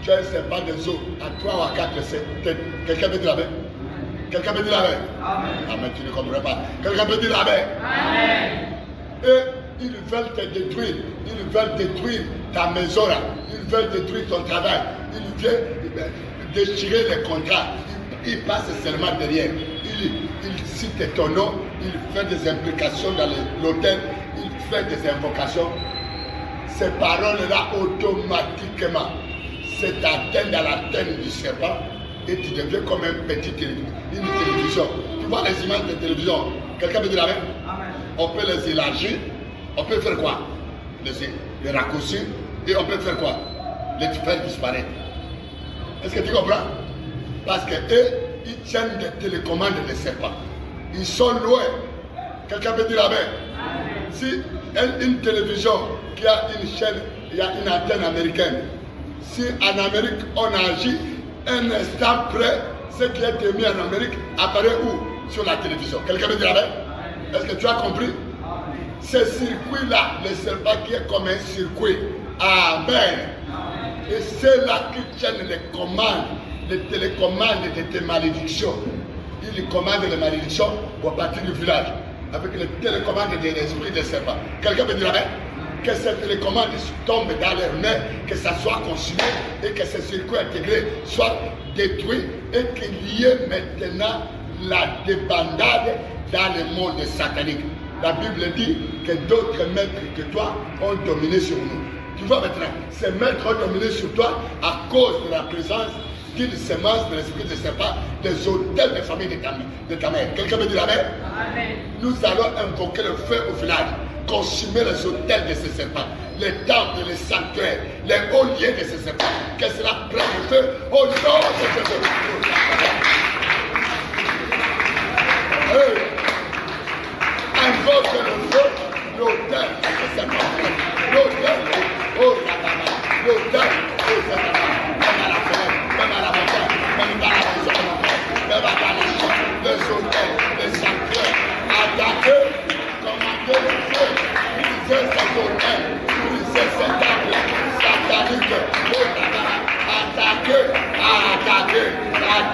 tu as un serpent des eaux, à 3 ou à 4 têtes. Quelqu'un peut dire Amen? Quelqu'un peut dire Amen? Amen. Amen, tu ne comprends pas. Quelqu'un peut dire Amen? Amen. Et ils veulent te détruire. Ils veulent détruire ta maison là. Ils veulent détruire ton travail. Ils veulent déchirer les contrats. Ils passent seulement derrière. Ils citent ton nom. Ils font des implications dans l'hôtel. Ils font des invocations. Ces paroles-là, automatiquement, c'est atteint dans la tête du serpent. Et tu deviens comme un petit une télévision. Tu vois les images de télévision. Quelqu'un peut dire Amen? On peut les élargir. On peut faire quoi? Les raccourcir. Et on peut faire quoi? Les faire disparaître. Est-ce que tu comprends? Parce que eux, ils tiennent des télécommandes des serpents. Ils sont loin. Quelqu'un peut dire Amen? Si une télévision qui a une chaîne, il y a une antenne américaine. Si en Amérique on agit, un instant près, ce qui a été mis en Amérique apparaît où? Sur la télévision. Quelqu'un peut dire Amen? Est-ce que tu as compris? Ce circuit-là, le serpent qui est comme un circuit. Amen. Et c'est là qui tiennent les commandes, les télécommandes de tes malédictions. Ils commandent les malédictions à partir du village, avec les télécommandes de l'esprit des serpents. Quelqu'un peut dire Amen? Que ces télécommandes tombent dans leurs mains, que ça soit consumé et que ce circuit intégré soit détruit et qu'il y ait maintenant la débandade dans le monde satanique. La Bible dit que d'autres maîtres que toi ont dominé sur nous. Tu vois maintenant, ces maîtres ont dominé sur toi à cause de la présence d'une semence de l'esprit de serpent des hôtels de famille de ta mère. Quelqu'un veut dire Amen? Amen. Nous allons invoquer le feu au village, consumer les hôtels de ces serpents, les temples, les sanctuaires, les hauts lieux de ces serpents. Que cela prenne le feu au nom de Jésus. Invoque le feu, l'hôtel de ces serpents. L'hôtel, oh l'hôtel, oh même à la forêt, même à la montagne, même dans la maison, même dans les champs, les hôtels, les sanctuaires. Attaquez, commandez le feu, brisez cet hôtel, brisez cet temple satanique, attaquez,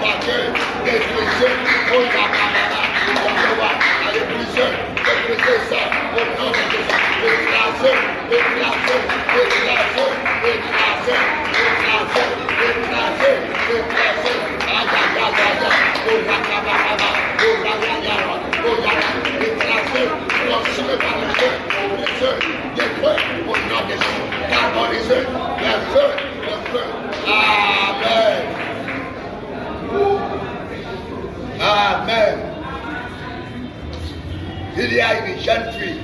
attaquez, détruisez, oh la caméra, allez brisez, détruisez ça, au nom de Jésus, écrasez, écrasez, écrasez, écrasez, écrasez, écrasez, écrasez, aïe, oh la caméra, oh la caméra, oh la écrasez, consumez par le feu, détruisez, au nom de Jésus, carbonisez, le feu, Amen. Amen. Il y a une jeune fille,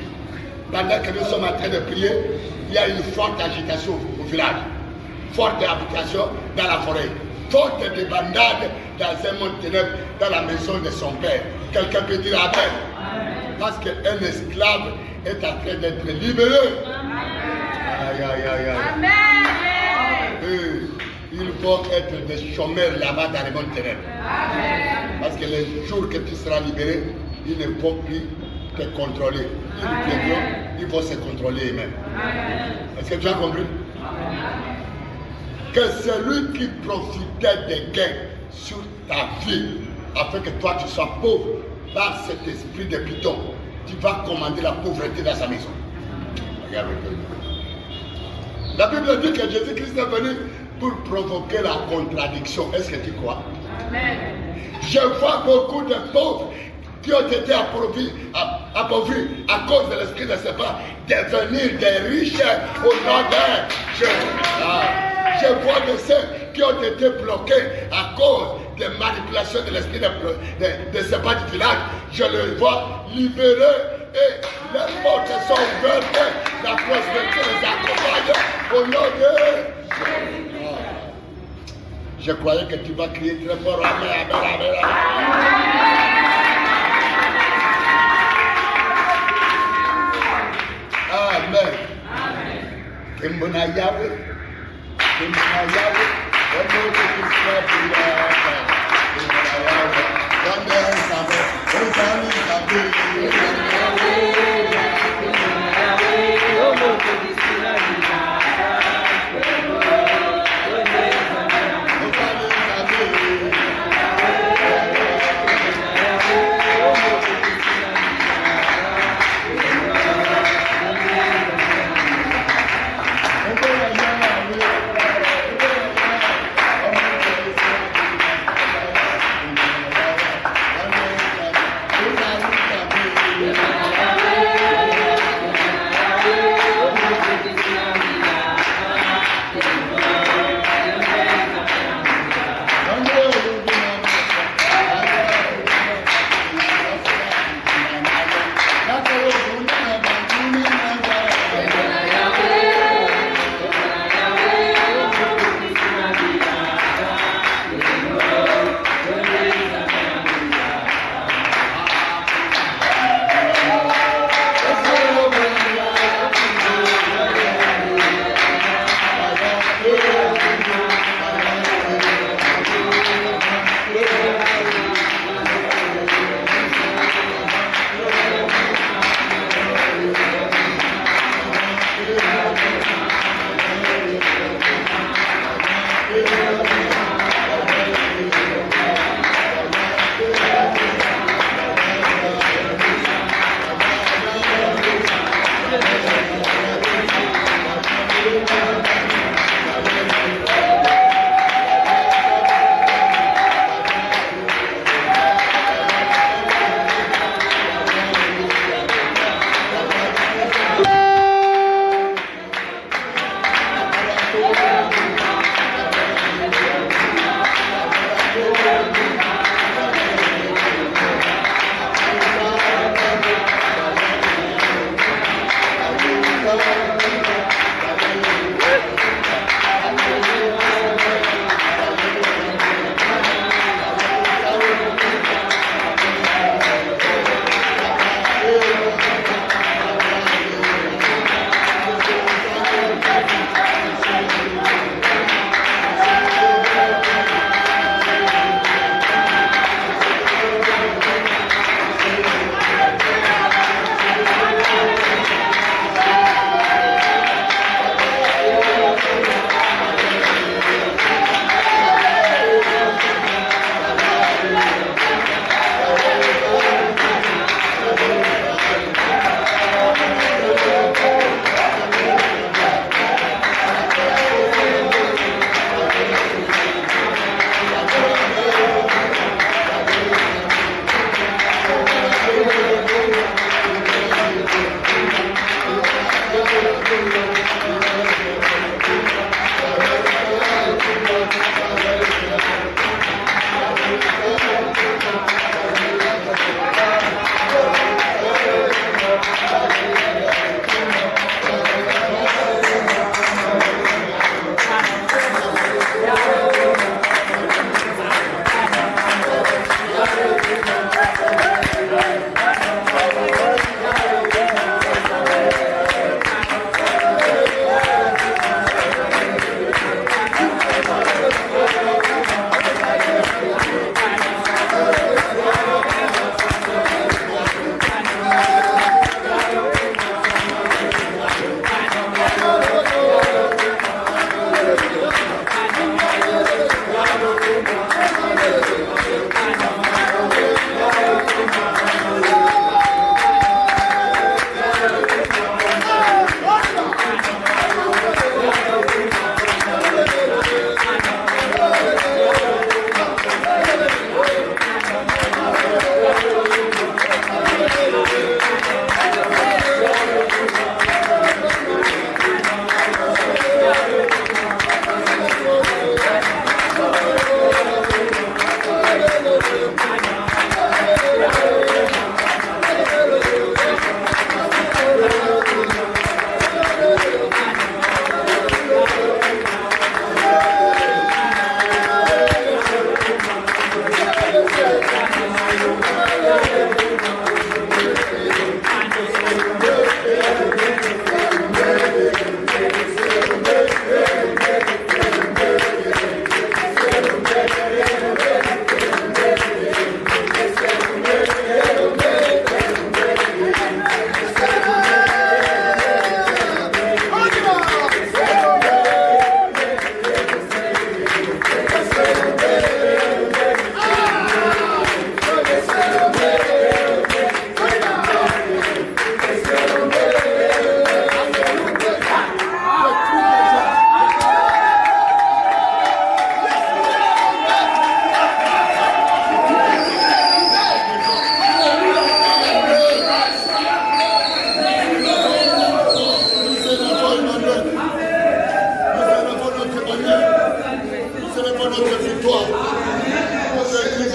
pendant que nous sommes en train de prier, il y a une forte agitation au village, forte agitation dans la forêt, forte débandade dans un monde ténèbre dans la maison de son père. Quelqu'un peut dire Amen. Parce qu'un esclave est en train d'être libéré. Aïe, aïe, aïe, aïe. Amen. Ils vont être des chômeurs là-bas dans les mondes ténèbres. Parce que les jours que tu seras libéré, ils ne vont plus te contrôler. Ils vont se contrôler eux-mêmes. Est-ce que tu as compris? Que celui qui profitait des gains sur ta vie, afin que toi tu sois pauvre, par cet esprit de python, tu vas commander la pauvreté dans sa maison. Regarde. La Bible dit que Jésus-Christ est venu pour provoquer la contradiction. Est-ce que tu crois? Amen. Je vois beaucoup de pauvres qui ont été appauvris à cause de l'esprit de Sépa devenir des riches au nom de Jésus. Je vois de ceux qui ont été bloqués à cause des manipulations de l'esprit de Sépa du village. Je les vois libérés et les portes sont ouvertes. La prospérité les accompagne au nom de Jésus. Je croyais que tu vas crier très fort. Amen, amen, amen, amen. Amen. Kimbuna Yahweh. Kimbuna Yahweh. Amen.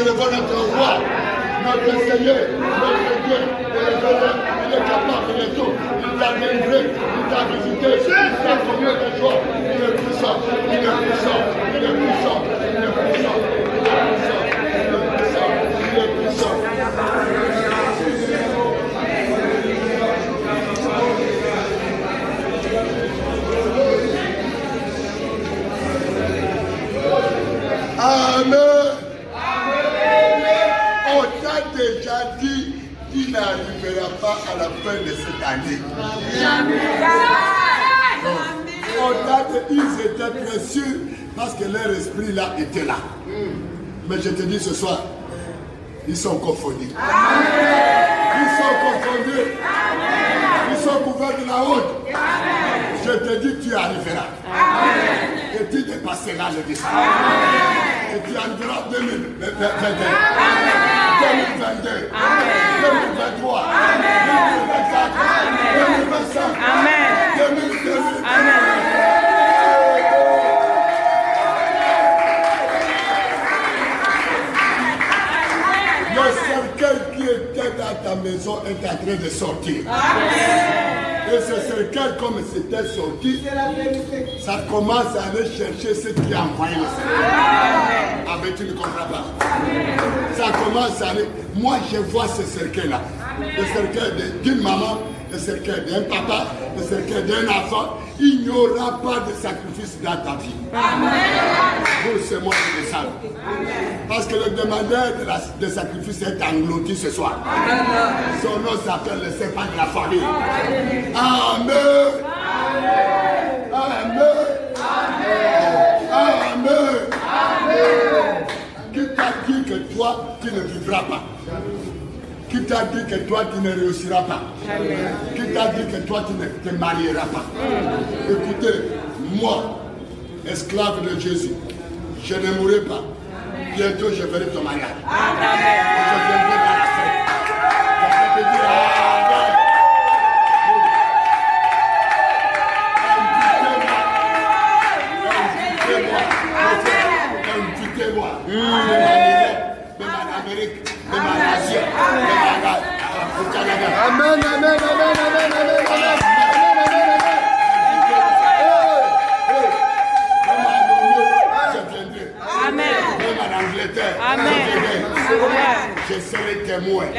célébrons notre roi, notre Seigneur, notre Dieu. Il est capable de tout. Il t'a délivré, il t'a visité, il t'a comblé de joie. Il est puissant, il est puissant, il est puissant, il est puissant, il est puissant, il est puissant, il est Amen. On t'a déjà dit qu'il n'arrivera pas à la fin de cette année. On t'a dit qu'ils étaient précieux parce que leur esprit là était là. Mais je te dis ce soir, ils sont confondus. Ils sont confondus. Ils sont couverts de la honte. Je te dis que tu arriveras. Et tu dépasseras le destin. Et tu arriveras 2021, 2022, 2023, 2024, 2025, 2025. Le cercueil qui était dans ta maison est en train de sortir. Et ce cercueil, comme c'était sorti, ça commence à aller chercher ce qui a envoyé le cercueil. Ah mais tu ne comprends pas. Ça commence à aller. Moi je vois ce cercueil-là. Le cercueil d'une maman, le cercueil d'un papa, le cercueil d'un enfant. Il n'y aura pas de sacrifice dans ta vie. Pour ce mois de décembre. Parce que le demandeur de sacrifice est englouti ce soir. Son nom s'appelle le serpent de la famille. Amen. Amen. Amen. Qui t'a dit que toi, tu ne vivras pas? Qui t'a dit que toi, tu ne réussiras pas? Qui t'a dit que toi, tu ne te marieras pas? Écoutez, moi, esclave de Jésus, je ne mourrai pas. Bientôt, je verrai ton mariage. Je viendrai dans la fête. Je vais te dire invitez-moi. Même en Amérique, même en Asie, même au Canada. Amen, amen, amen, amen, amen, amen. Amen. Je serai témoin de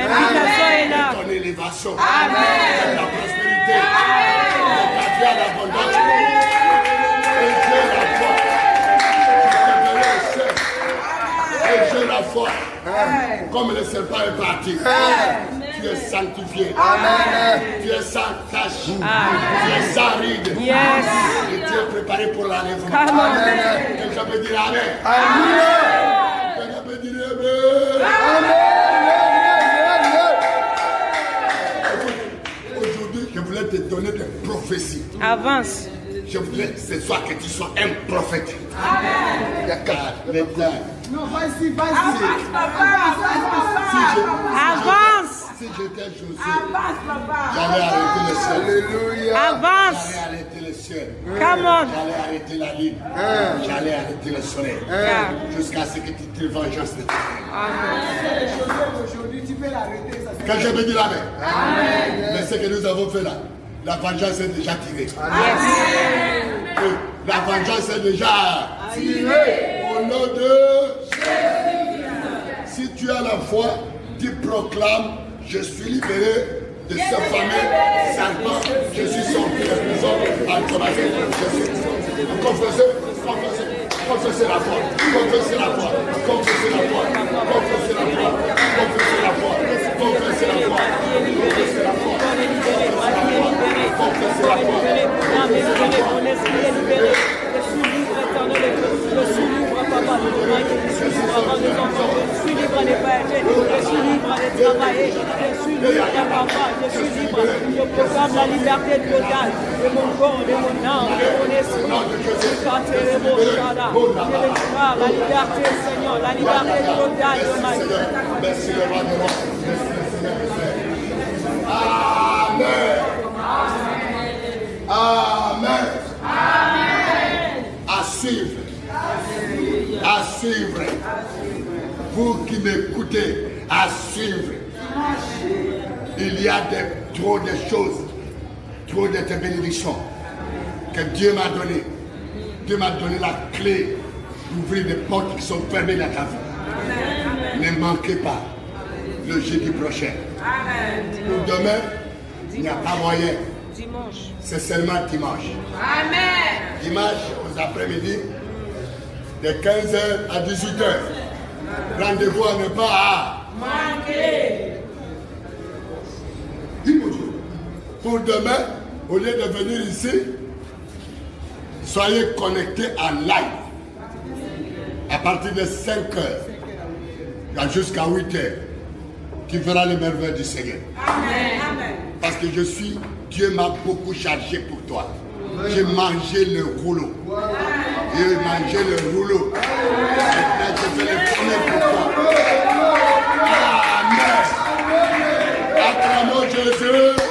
ton élévation, de ta prospérité, de ta vie à l'abondance. Et j'ai la foi. Et j'ai la foi. Comme le serpent est parti. Tu es sanctifié. Tu es sans tache. Tu es sans ride. Et tu es préparé pour l'enlèvement. Et je peux dire Amen. Aujourd'hui, je voulais te donner des prophéties. Avance. Je voulais ce soir que tu sois un prophète. Non, vas-y, vas-y. Avance. Si j'étais Josué, j'allais arrêter le ciel. Alléluia. Avance. J'allais arrêter le ciel. Come on. J'allais arrêter la lune. J'allais arrêter le soleil. Jusqu'à ce que tu te vengeances de toi. Aujourd'hui, tu peux l'arrêter. Quand je me dis la main. Mais ce que nous avons fait là, la vengeance est déjà tirée. La vengeance est déjà tirée. Au nom de Jésus. Si tu as la foi, tu proclames, je suis libéré de ce fameux serpent. Je suis sorti de prison. Confessez, confessez, confessez la foi. Confessez la foi. Confessez la foi. Confessez la foi. Confessez la foi. Confessez la foi. Confessez la foi. Confessez la foi. Je suis libre, papa, de demain, je suis libre avant les enfants, je suis libre de partir, je suis libre de travailler, je suis libre, papa, je suis libre. Je proclame la liberté totale de mon corps, de mon âme, de mon esprit. Je canterai mon chada. Je déclare la liberté, Seigneur, la liberté totale de ma vie. Merci le roi de roi. Amen. Amen. Amen. À suivre. À suivre. vous qui m'écoutez, à suivre. Il y a trop de choses, trop de bénédictions que Dieu m'a donné. Dieu m'a donné la clé d'ouvrir des portes qui sont fermées dans ta vie. Ne manquez pas le jeudi prochain. Pour demain, il n'y a pas moyen. C'est seulement dimanche. Dimanche aux après-midi, de 15h à 18h. Rendez-vous à ne pas manquer. Pour demain, au lieu de venir ici, soyez connectés en live. À partir de 5h jusqu'à 8h, tu verras les merveilles du Seigneur. Amen. Parce que Dieu m'a beaucoup chargé pour toi. J'ai mangé le rouleau. J'ai mangé le rouleau. Maintenant, je fais le premier pour toi. Amen. Acclamons Jésus.